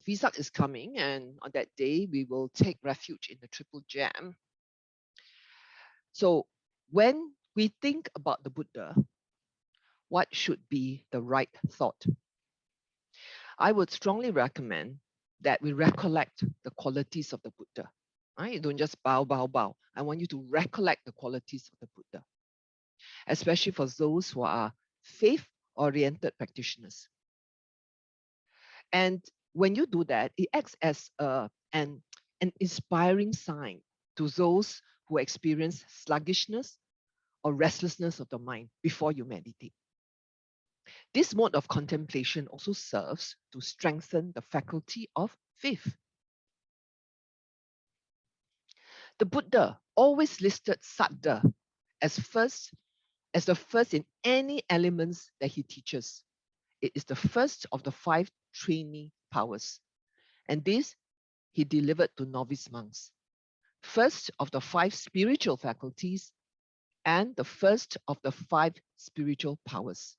Visa is coming, and on that day, we will take refuge in the Triple Gem. So when we think about the Buddha, what should be the right thought? I would strongly recommend that we recollect the qualities of the Buddha. Right? Don't just bow, bow, bow. I want you to recollect the qualities of the Buddha, especially for those who are faith-oriented practitioners. And when you do that, it acts as an inspiring sign to those who experience sluggishness or restlessness of the mind before you meditate. This mode of contemplation also serves to strengthen the faculty of faith. The Buddha always listed saddha as the first in any elements that he teaches. It is the first of the 5 training powers. And this he delivered to novice monks. First of the 5 spiritual faculties and the first of the 5 spiritual powers.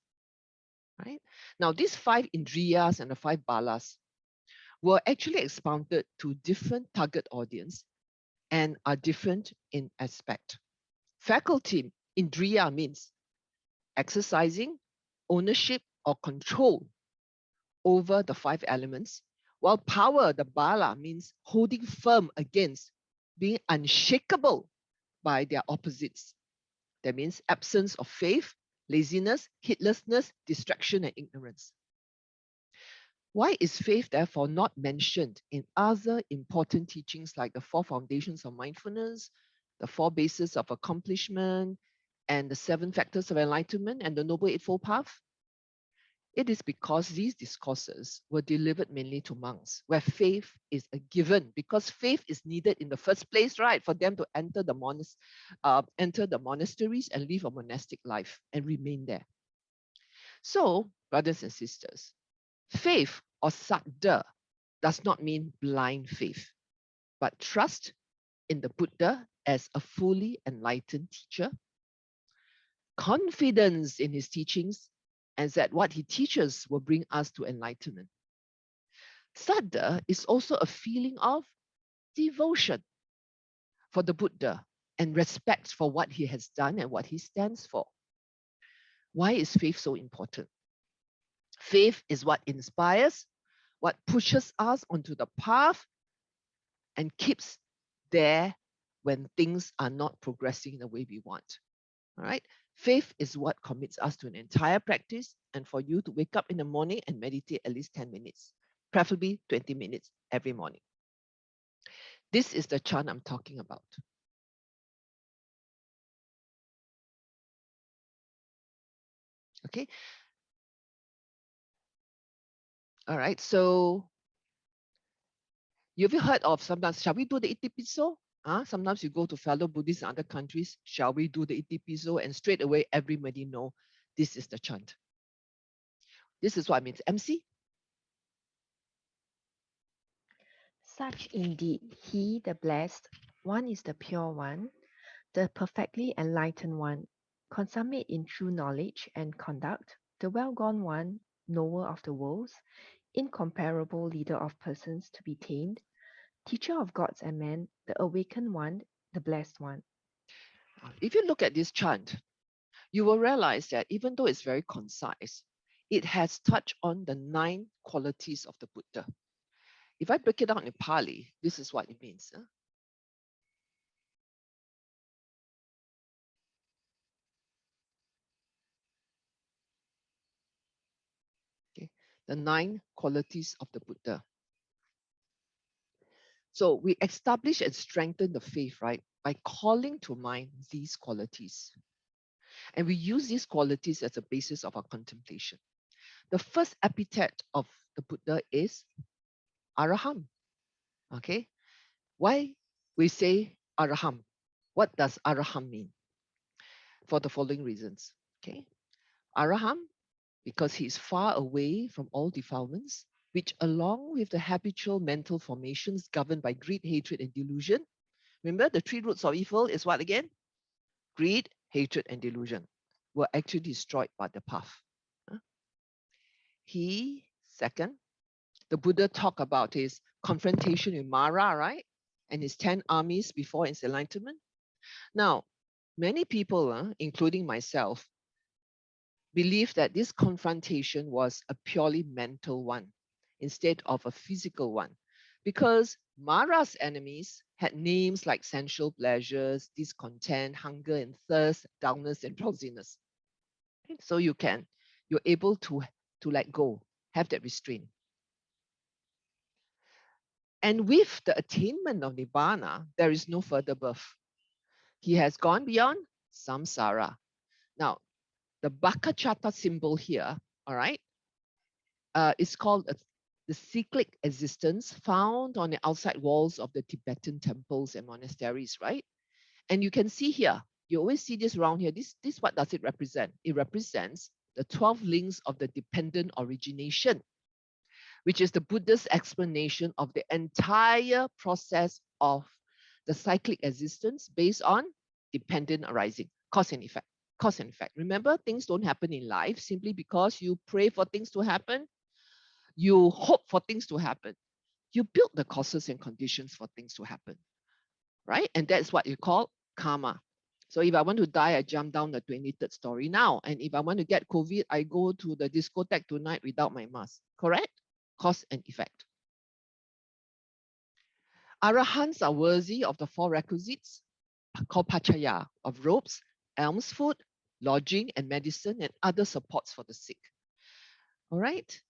Right? Now, these 5 indriyas and the 5 balas were actually expounded to different target audience and are different in aspect. Faculty, indriya, means exercising ownership or control over the 5 elements, while power, the bala, means holding firm against, being unshakable by their opposites. That means absence of faith, laziness, heedlessness, distraction, and ignorance. Why is faith therefore not mentioned in other important teachings like the 4 foundations of mindfulness, the 4 bases of accomplishment, and the 7 factors of enlightenment and the Noble Eightfold Path? It is because these discourses were delivered mainly to monks, where faith is a given, because faith is needed in the first place, right, for them to enter the monasteries and live a monastic life and remain there. So, brothers and sisters, faith or saddha does not mean blind faith, but trust in the Buddha as a fully enlightened teacher, confidence in his teachings, and that what he teaches will bring us to enlightenment. Saddha is also a feeling of devotion for the Buddha and respect for what he has done and what he stands for. Why is faith so important? Faith is what inspires, what pushes us onto the path and keeps there when things are not progressing the way we want. All right. Faith is what commits us to an entire practice, and for you to wake up in the morning and meditate at least 10 minutes, preferably 20 minutes every morning. This is the chant I'm talking about. Okay. All right. So you've heard of sometimes, shall we do the itipiso? Sometimes you go to fellow Buddhists in other countries, shall we do the itipiso? And straight away, everybody know this is the chant. This is what it means. MC? Such indeed, he, the blessed, one is the pure one, the perfectly enlightened one, consummate in true knowledge and conduct, the well-gone one, knower of the worlds, incomparable leader of persons to be tamed, teacher of gods and men, the awakened one, the blessed one. If you look at this chant, you will realize that even though it's very concise, it has touched on the 9 qualities of the Buddha. If I break it down in Pali, this is what it means. Okay, the 9 qualities of the Buddha. So we establish and strengthen the faith, right, by calling to mind these qualities. And we use these qualities as a basis of our contemplation. The first epithet of the Buddha is Araham. Okay, why we say Araham? What does Araham mean? For the following reasons. Okay, Araham, because he is far away from all defilements, which along with the habitual mental formations governed by greed, hatred, and delusion. Remember, the 3 roots of evil is what again? Greed, hatred, and delusion were actually destroyed by the path. He, second, the Buddha talked about his confrontation with Mara, right? And his 10 armies before his enlightenment. Now, many people, including myself, believe that this confrontation was a purely mental one instead of a physical one, because Mara's enemies had names like sensual pleasures, discontent, hunger and thirst, dullness and drowsiness. So you're able to let go, have that restraint. And with the attainment of Nibbana, there is no further birth. He has gone beyond samsara. Now, the Bhakachata symbol here, all right, is called the cyclic existence found on the outside walls of the Tibetan temples and monasteries, right? And you can see here, you always see this around here. This what does it represent? It represents the 12 links of the dependent origination, which is the Buddha's explanation of the entire process of the cyclic existence based on dependent arising, cause and effect. Cause and effect. Remember, things don't happen in life simply because you pray for things to happen, you hope for things to happen. You build the causes and conditions for things to happen, right? And that's what you call karma. So if I want to die, I jump down the 23rd story now. And if I want to get COVID, I go to the discotheque tonight without my mask. Correct? Cause and effect. Arahants are worthy of the 4 requisites called pachaya, of robes, alms food, lodging and medicine, and other supports for the sick. All right?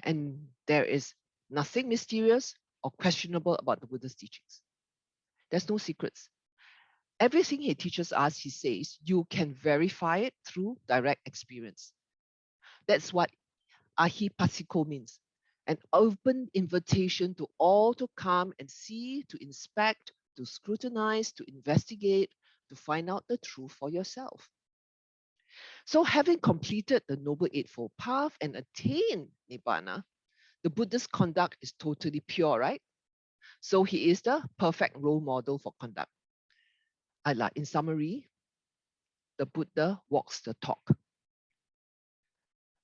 And there is nothing mysterious or questionable about the Buddha's teachings. There's no secrets. Everything he teaches us, he says, you can verify it through direct experience. That's what ahipasiko means. An open invitation to all to come and see, to inspect, to scrutinize, to investigate, to find out the truth for yourself. So having completed the Noble Eightfold Path and attained Nibbana, the Buddha's conduct is totally pure, right? So he is the perfect role model for conduct. In summary, the Buddha walks the talk.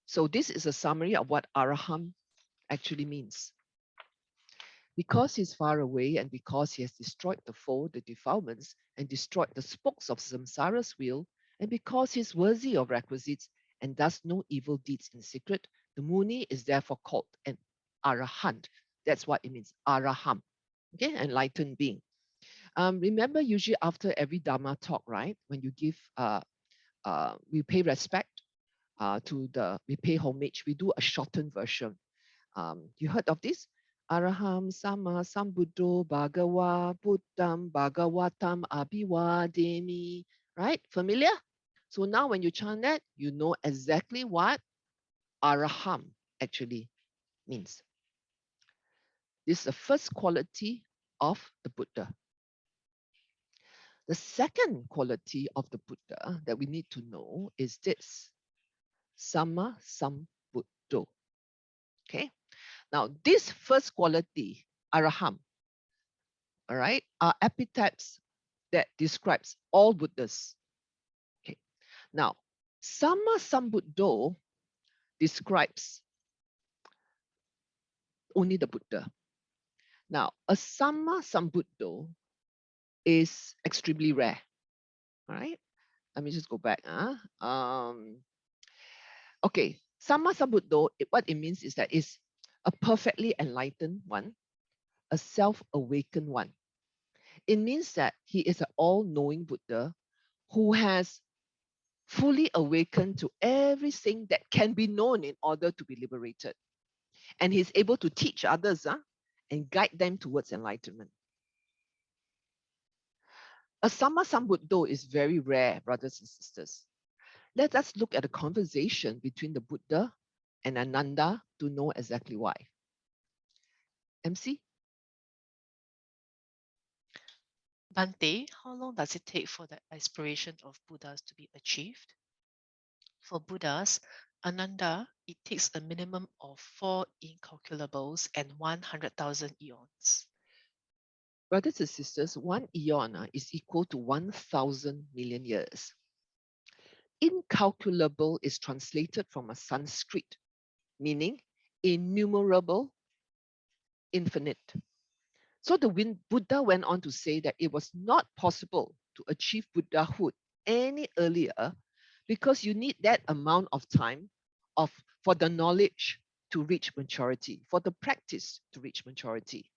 So this is a summary of what Araham actually means. Because he's far away and because he has destroyed the foe, the defilements, and destroyed the spokes of samsara's wheel, and because he's worthy of requisites and does no evil deeds in secret, the Muni is therefore called an Arahant. That's what it means, Araham, okay, enlightened being. Remember, usually after every Dharma talk, right, when you give, we pay respect we pay homage, we do a shortened version. You heard of this? Araham Sama Sambuddho Bhagawa Buddham Bhagavatam Abhivademi. Right? Familiar? So now when you chant that, you know exactly what Araham actually means. This is the first quality of the Buddha. The second quality of the Buddha that we need to know is this. Sama Sambuddho. Okay? Now, this first quality, Araham, all right, are epithets that describes all Buddhas. Okay. Now, Sama Sambuddho describes only the Buddha. Now, a Sama Sambuddho is extremely rare. All right. Let me just go back. Okay. Sama Sambuddho, what it means is that it's a perfectly enlightened one, a self-awakened one. It means that he is an all-knowing Buddha who has fully awakened to everything that can be known in order to be liberated. And he's able to teach others and guide them towards enlightenment. A Sama Sambuddho is very rare, brothers and sisters. Let us look at a conversation between the Buddha and Ananda to know exactly why. MC? Bante, how long does it take for the aspiration of Buddhas to be achieved? For Buddhas, Ananda, it takes a minimum of 4 incalculables and 100,000 eons. Brothers and sisters, 1 eon is equal to 1,000 million years. Incalculable is translated from a Sanskrit meaning innumerable, infinite. So the Buddha went on to say that it was not possible to achieve Buddhahood any earlier because you need that amount of time of for the knowledge to reach maturity, for the practice to reach maturity.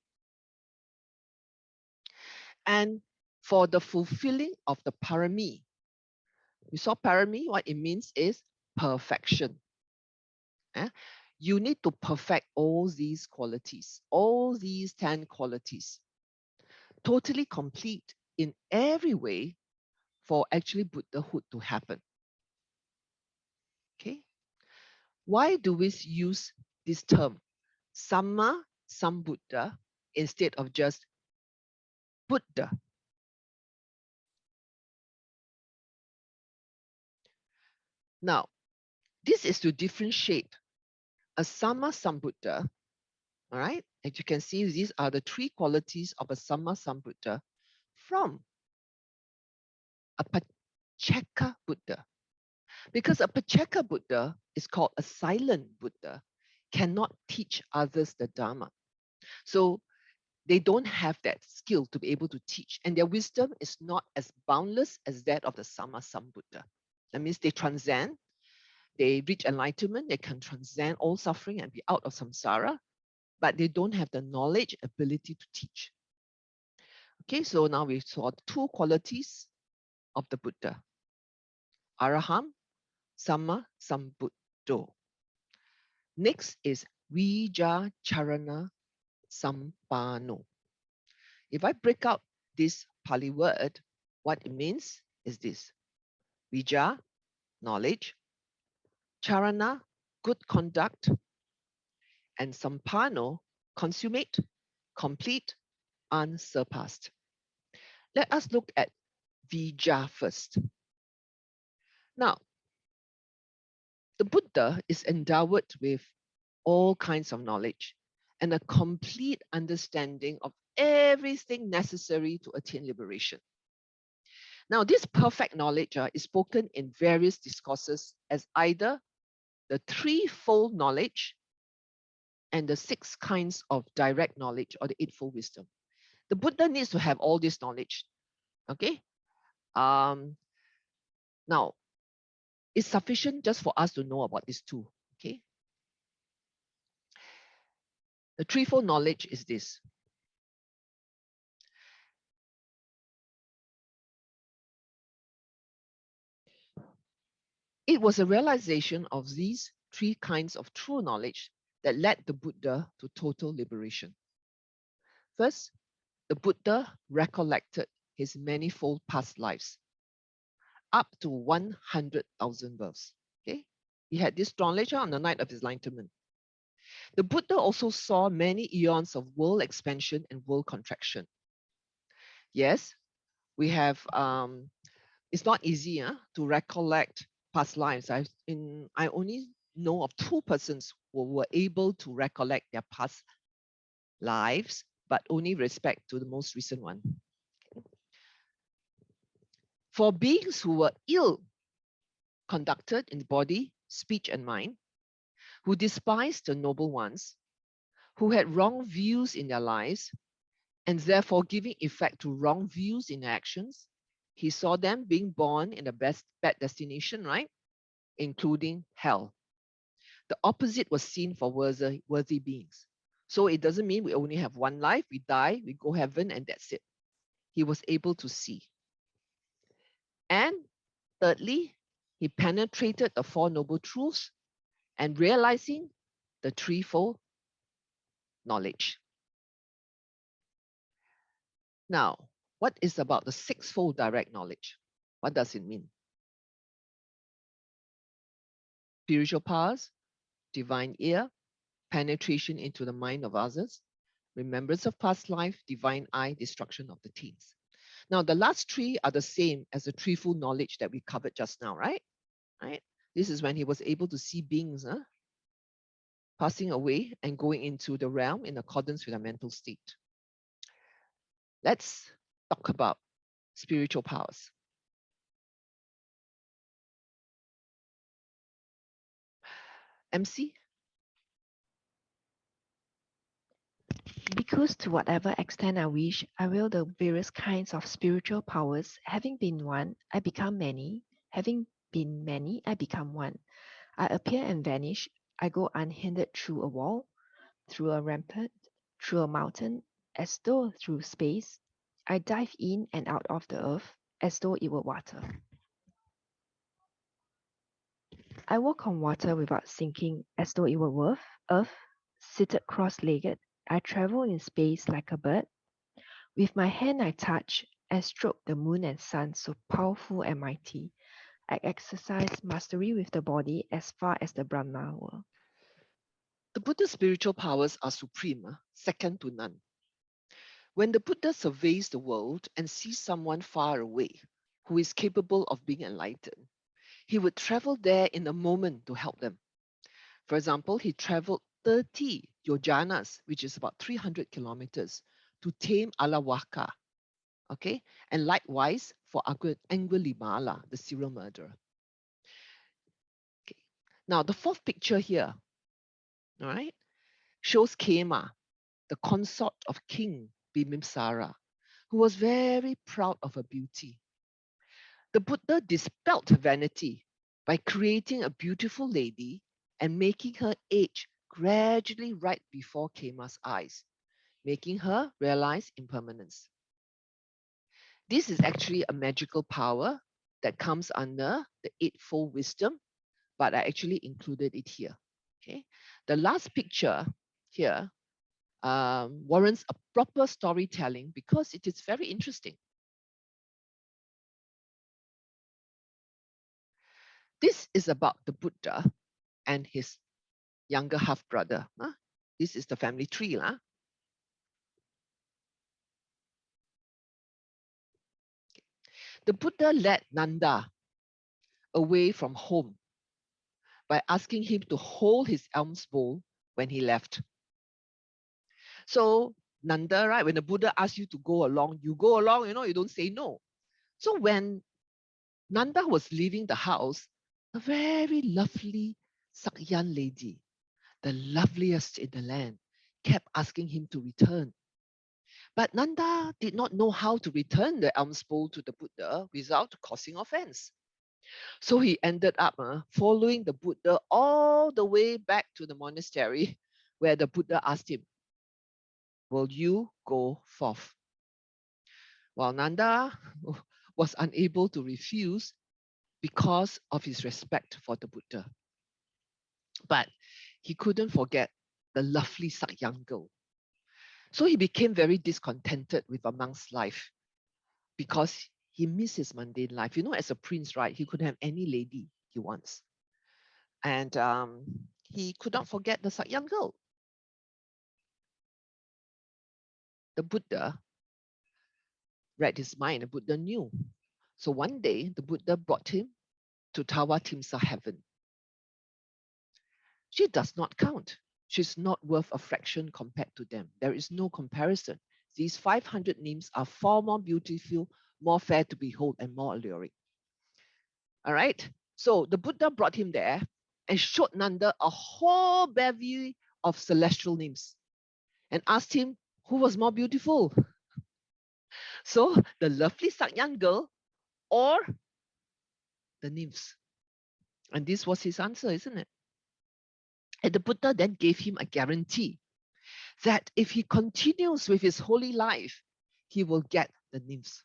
And for the fulfilling of the parami. You saw parami, what it means is perfection. You need to perfect all these qualities, all these 10 qualities, totally complete in every way for actually Buddhahood to happen. Okay? Why do we use this term, Samma Sambuddha, instead of just Buddha? Now, this is to differentiate a Samma Sambuddha, all right? As you can see, these are the 3 qualities of a Samma Sambuddha from a Pacceka Buddha. Because a Pacceka Buddha is called a silent Buddha, cannot teach others the Dharma. So they don't have that skill to be able to teach, and their wisdom is not as boundless as that of the Samma Sambuddha. That means they transcend, they reach enlightenment, they can transcend all suffering and be out of samsara, but they don't have the knowledge, ability to teach. Okay, so now we saw 2 qualities of the Buddha. Araham, Samma Sambuddho. Next is Vija Charana Sampano. If I break out this Pali word, what it means is this. Vija, knowledge. Charana, good conduct. And Sampano, consummate, complete, unsurpassed. Let us look at Vija first. Now, the Buddha is endowed with all kinds of knowledge and a complete understanding of everything necessary to attain liberation. Now, this perfect knowledge is spoken in various discourses as either the threefold knowledge and the 6 kinds of direct knowledge or the eightfold wisdom. The Buddha needs to have all this knowledge. Okay. Now, it's sufficient just for us to know about these 2. Okay. The threefold knowledge is this. It was a realization of these 3 kinds of true knowledge that led the Buddha to total liberation. First, the Buddha recollected his manifold past lives, up to 100,000 births. Okay, he had this knowledge on the night of his enlightenment. The Buddha also saw many eons of world expansion and world contraction. Yes, we have. It's not easy to recollect past lives. I only know of 2 persons who were able to recollect their past lives, but only respect to the most recent one. For beings who were ill conducted in body, speech, and mind, who despised the noble ones, who had wrong views in their lives, and therefore giving effect to wrong views in their actions, he saw them being born in a bad destination, right? Including hell. The opposite was seen for worthy beings. So it doesn't mean we only have one life, we die, we go heaven, and that's it. He was able to see. And thirdly, he penetrated the 4 noble truths and realizing the threefold knowledge. Now, what is about the 6-fold direct knowledge? What does it mean? Spiritual powers, divine ear, penetration into the mind of others, remembrance of past life, divine eye, destruction of the teens. Now, the last 3 are the same as the threefold knowledge that we covered just now, right? Right? This is when he was able to see beings passing away and going into the realm in accordance with a mental state. Let's talk about spiritual powers. MC, Because to whatever extent I wish, I will the various kinds of spiritual powers. Having been one, I become many. Having been many, I become one. I appear and vanish. I go unhindered through a wall, through a rampart, through a mountain, as though through space. I dive in and out of the earth, as though it were water. I walk on water without sinking, as though it were earth. Seated cross-legged, I travel in space like a bird. With my hand I touch and stroke the moon and sun, so powerful and mighty. I exercise mastery with the body as far as the Brahma were. The Buddha's spiritual powers are supreme, second to none. When the Buddha surveys the world and sees someone far away who is capable of being enlightened, he would travel there in a moment to help them. For example, he traveled 30 yojanas, which is about 300 kilometers, to tame Alawaka. Okay, and likewise for Angulimala, the serial murderer. Okay. Now, the fourth picture here, all right, shows Kema, the consort of King Bimimsara, who was very proud of her beauty. The Buddha dispelled vanity by creating a beautiful lady and making her age gradually right before Kema's eyes, making her realize impermanence. This is actually a magical power that comes under the Eightfold Wisdom, but I actually included it here. Okay, the last picture here warrants a proper storytelling because it is very interesting. This is about the Buddha and his younger half brother. This is the family tree. The Buddha led Nanda away from home by asking him to hold his alms bowl when he left. So Nanda, right, when the Buddha asks you to go along, you go along, you don't say no. So when Nanda was leaving the house, a very lovely Sakyan lady, the loveliest in the land, kept asking him to return. But Nanda did not know how to return the alms bowl to the Buddha without causing offense. So he ended up following the Buddha all the way back to the monastery where the Buddha asked him, "Will you go forth?" While Nanda was unable to refuse because of his respect for the Buddha. But he couldn't forget the lovely Sakyang girl. So he became very discontented with a monk's life because he missed his mundane life. As a prince, right, he could have any lady he wants. And he could not forget the Sakyang girl. The Buddha read his mind. The Buddha knew. So one day, the Buddha brought him to Tawatimsa heaven. She does not count. She's not worth a fraction compared to them. There is no comparison. These 500 names are far more beautiful, more fair to behold, and more alluring. All right. So the Buddha brought him there and showed Nanda a whole bevy of celestial names and asked him who was more beautiful. So the lovely Sakyang girl or the nymphs. And this was his answer, isn't it? And the Buddha then gave him a guarantee that if he continues with his holy life, he will get the nymphs.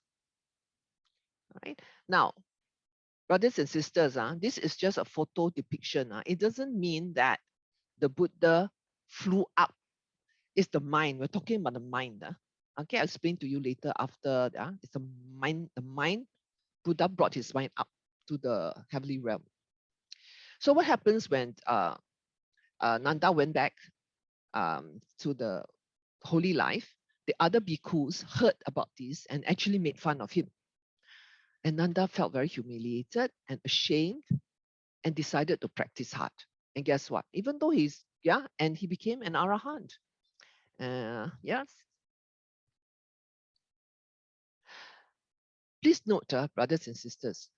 All right. Now, brothers and sisters, this is just a photo depiction. It doesn't mean that the Buddha flew up. It's the mind. We're talking about the mind. Okay, I'll explain to you later after. It's the mind. The mind, Buddha brought his mind up to the heavenly realm. So what happens when Nanda went back to the holy life? The other bhikkhus heard about this and actually made fun of him. And Nanda felt very humiliated and ashamed and decided to practice hard. And guess what? Even though he became an arahant. Yes. Please note, brothers and sisters,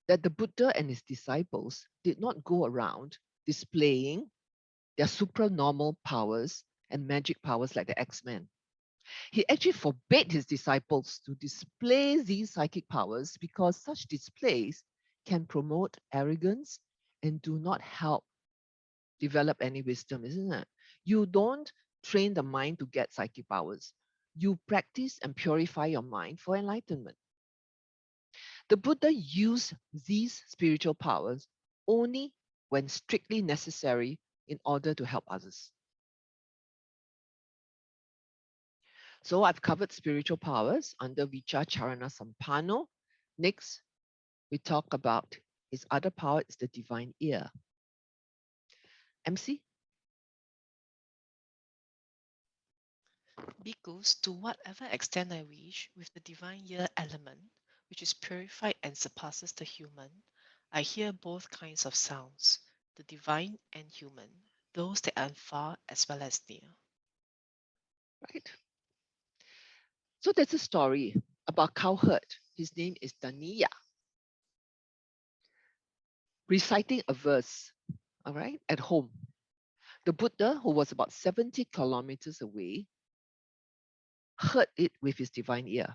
that the Buddha and his disciples did not go around displaying their supranormal powers and magic powers like the X-Men. He actually forbade his disciples to display these psychic powers because such displays can promote arrogance and do not help develop any wisdom, isn't it? You don't train the mind to get psychic powers. You practice and purify your mind for enlightenment. The Buddha used these spiritual powers only when strictly necessary in order to help others. So I've covered spiritual powers under Vija Charana Sampano. Next, we talk about his other power is the divine ear. MC? Bhikkhus, to whatever extent I wish, with the divine ear element, which is purified and surpasses the human, I hear both kinds of sounds, the divine and human, those that are far as well as near. Right. So there's a story about cowherd. His name is Daniya, reciting a verse, all right, at home. The Buddha, who was about 70 kilometers away, heard it with his divine ear.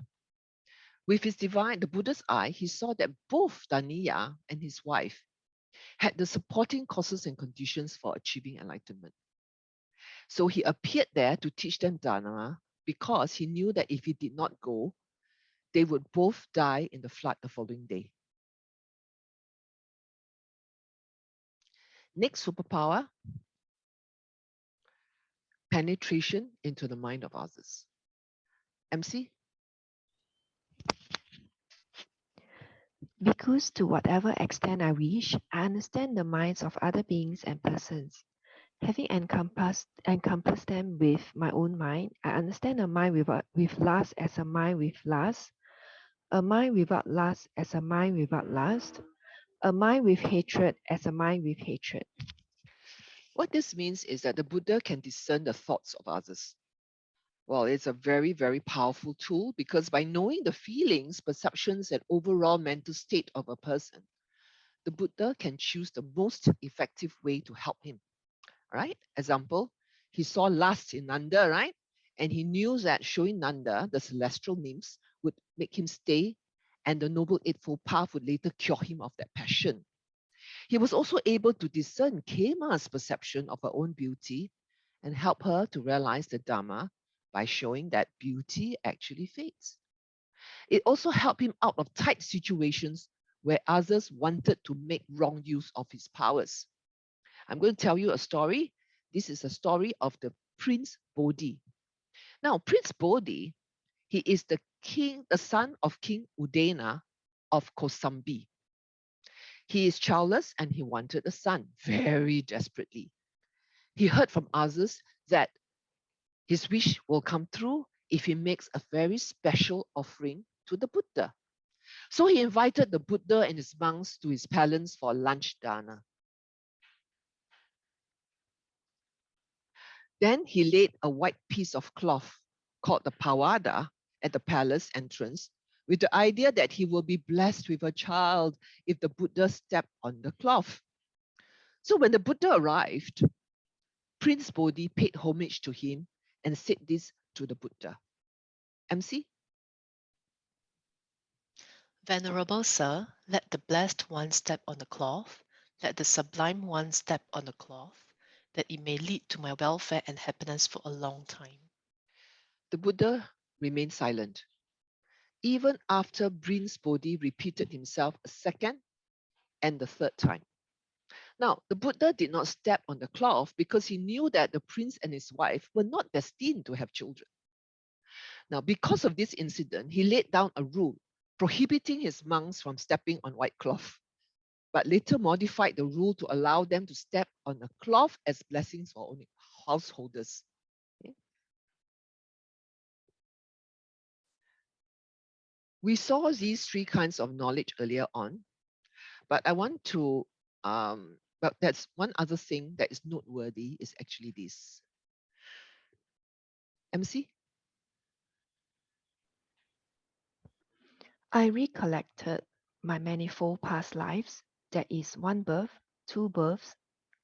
With the Buddha's eye, he saw that both Daniya and his wife had the supporting causes and conditions for achieving enlightenment. So he appeared there to teach them Dharma because he knew that if he did not go, they would both die in the flood the following day. Next superpower, penetration into the mind of others. MC? Because to whatever extent I wish, I understand the minds of other beings and persons. Having encompassed them with my own mind, I understand a mind with lust as a mind with lust, a mind without lust as a mind without lust, a mind with hatred as a mind with hatred. What this means is that the Buddha can discern the thoughts of others. Well, it's a very, very powerful tool because by knowing the feelings, perceptions, and overall mental state of a person, the Buddha can choose the most effective way to help him. Right? Example, he saw lust in Nanda, right? And he knew that showing Nanda the celestial nymphs would make him stay, and the Noble Eightfold Path would later cure him of that passion. He was also able to discern Kema's perception of her own beauty and help her to realize the Dharma by showing that beauty actually fades. It also helped him out of tight situations where others wanted to make wrong use of his powers. I'm going to tell you a story. This is a story of the Prince Bodhi. Now, Prince Bodhi, he is the son of King Udena of Kosambi. He is childless and he wanted a son very desperately. He heard from others that his wish will come true if he makes a very special offering to the Buddha. So he invited the Buddha and his monks to his palace for lunch dana. Then he laid a white piece of cloth called the pawada at the palace entrance with the idea that he will be blessed with a child if the Buddha stepped on the cloth. So when the Buddha arrived, Prince Bodhi paid homage to him and said this to the Buddha. MC? Venerable Sir, let the blessed one step on the cloth, let the sublime one step on the cloth, that it may lead to my welfare and happiness for a long time. The Buddha remained silent. Even after Prince Bodhi repeated himself a second and the third time. Now, the Buddha did not step on the cloth because he knew that the prince and his wife were not destined to have children. Now, because of this incident, he laid down a rule prohibiting his monks from stepping on white cloth, but later modified the rule to allow them to step on a cloth as blessings for only householders. Okay. We saw these three kinds of knowledge earlier on, but I want to, but that's one other thing that is noteworthy is actually this. MC? I recollected my manifold past lives, that is one birth, two births,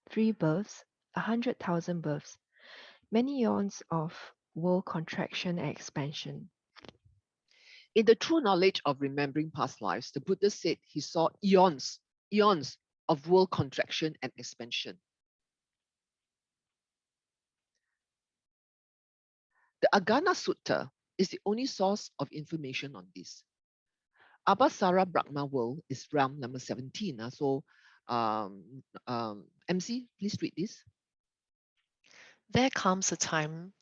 three births, 100,000 births. Many eons of world contraction and expansion. In the true knowledge of remembering past lives, the Buddha said he saw eons of world contraction and expansion. The Agana Sutta is the only source of information on this. Abhasara Brahma world is realm number 17. So, MC, please read this. There comes a time,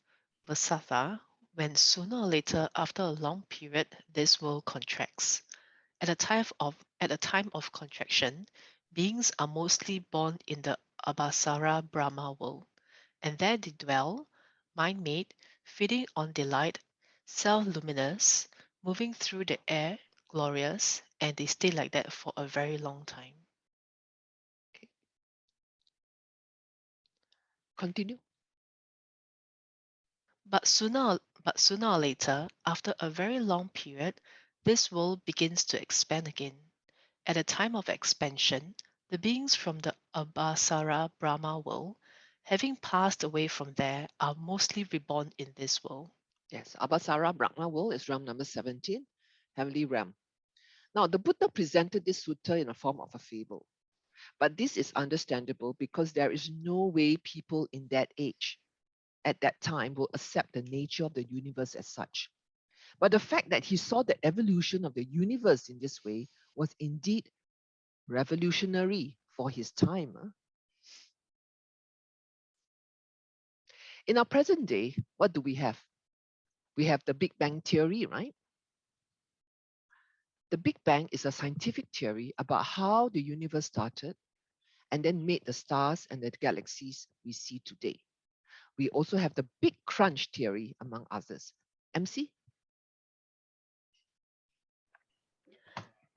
Vasatha, when sooner or later, after a long period, this world contracts. At a time of contraction, beings are mostly born in the Abhasara Brahma world, and there they dwell, mind-made, feeding on delight, self-luminous, moving through the air, glorious, and they stay like that for a very long time. Continue. But sooner or later, after a very long period, this world begins to expand again. At a time of expansion, the beings from the Abhasara Brahma world, having passed away from there, are mostly reborn in this world. Yes, Abhasara Brahma world is realm number 17, heavenly realm. Now, the Buddha presented this sutta in a form of a fable. But this is understandable because there is no way people in that age, at that time, will accept the nature of the universe as such. But the fact that he saw the evolution of the universe in this way was indeed revolutionary for his time. In our present day, what do we have? We have the Big Bang theory, right? The Big Bang is a scientific theory about how the universe started and then made the stars and the galaxies we see today. We also have the Big Crunch theory, among others. MC?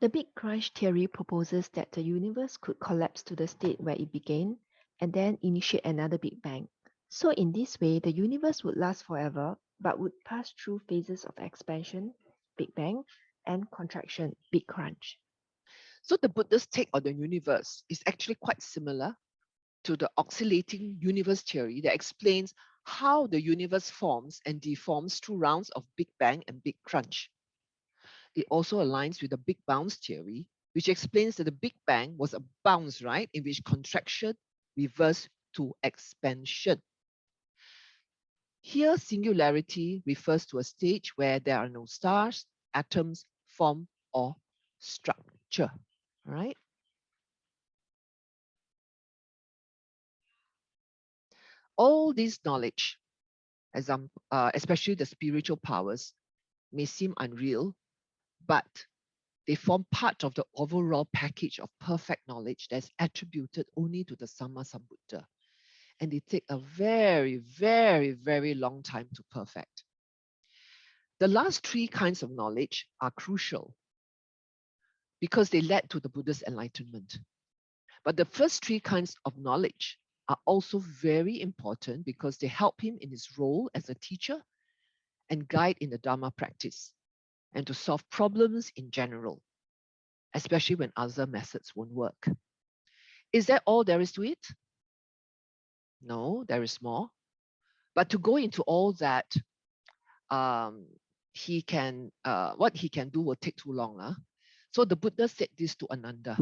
The Big Crunch theory proposes that the universe could collapse to the state where it began and then initiate another Big Bang. So, in this way, the universe would last forever but would pass through phases of expansion, Big Bang, and contraction, Big Crunch. So the Buddha's take on the universe is actually quite similar to the oscillating universe theory that explains how the universe forms and deforms through rounds of Big Bang and Big Crunch. It also aligns with the Big Bounce theory, which explains that the Big Bang was a bounce, right, in which contraction reversed to expansion. Here, singularity refers to a stage where there are no stars, atoms, form, or structure. All right. All this knowledge, especially the spiritual powers, may seem unreal, but they form part of the overall package of perfect knowledge that's attributed only to the Sammasambuddha. And they take a very, very, very long time to perfect. The last three kinds of knowledge are crucial because they led to the Buddha's enlightenment. But the first three kinds of knowledge are also very important because they help him in his role as a teacher and guide in the Dharma practice and to solve problems in general, especially when other methods won't work. Is that all there is to it? No, there is more. But to go into all that, what he can do will take too long. So the Buddha said this to Ananda.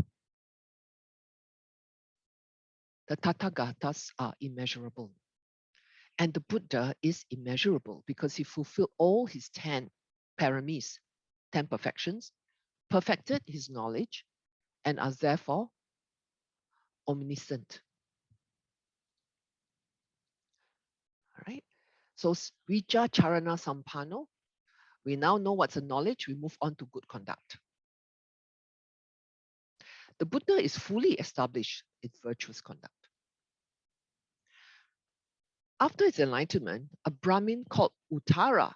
The Tathagatas are immeasurable. And the Buddha is immeasurable because he fulfilled all his 10 paramis, 10 perfections, perfected his knowledge, and are therefore omniscient. All right. So Vija Charana Sampano, we now know what's a knowledge, we move on to good conduct. The Buddha is fully established in virtuous conduct. After his enlightenment, a Brahmin called Uttara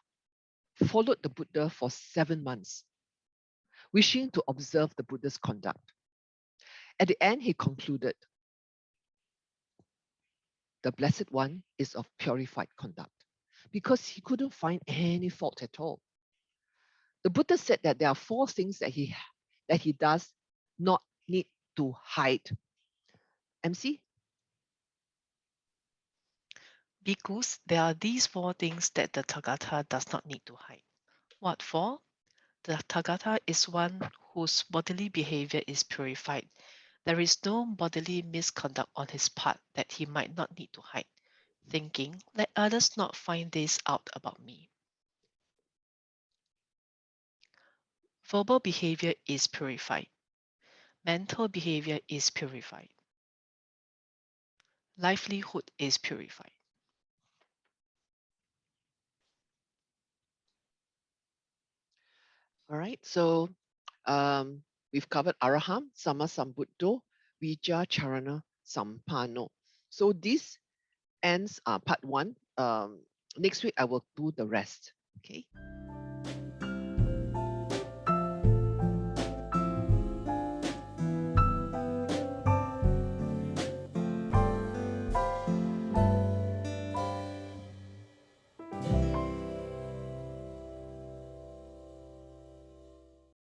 followed the Buddha for 7 months, wishing to observe the Buddha's conduct. At the end, he concluded, the Blessed One is of purified conduct, because he couldn't find any fault at all. The Buddha said that there are 4 things that he does not need to hide. MC? Bhikkhus, there are these four things that the Tathagata does not need to hide. What for? The Tathagata is one whose bodily behavior is purified. There is no bodily misconduct on his part that he might not need to hide, thinking, let others not find this out about me. Verbal behavior is purified. Mental behavior is purified. Livelihood is purified. All right. So we've covered Araham, Sama Sambuddho, Vija Charana Sampano. So this ends part one. Next week I will do the rest. Okay.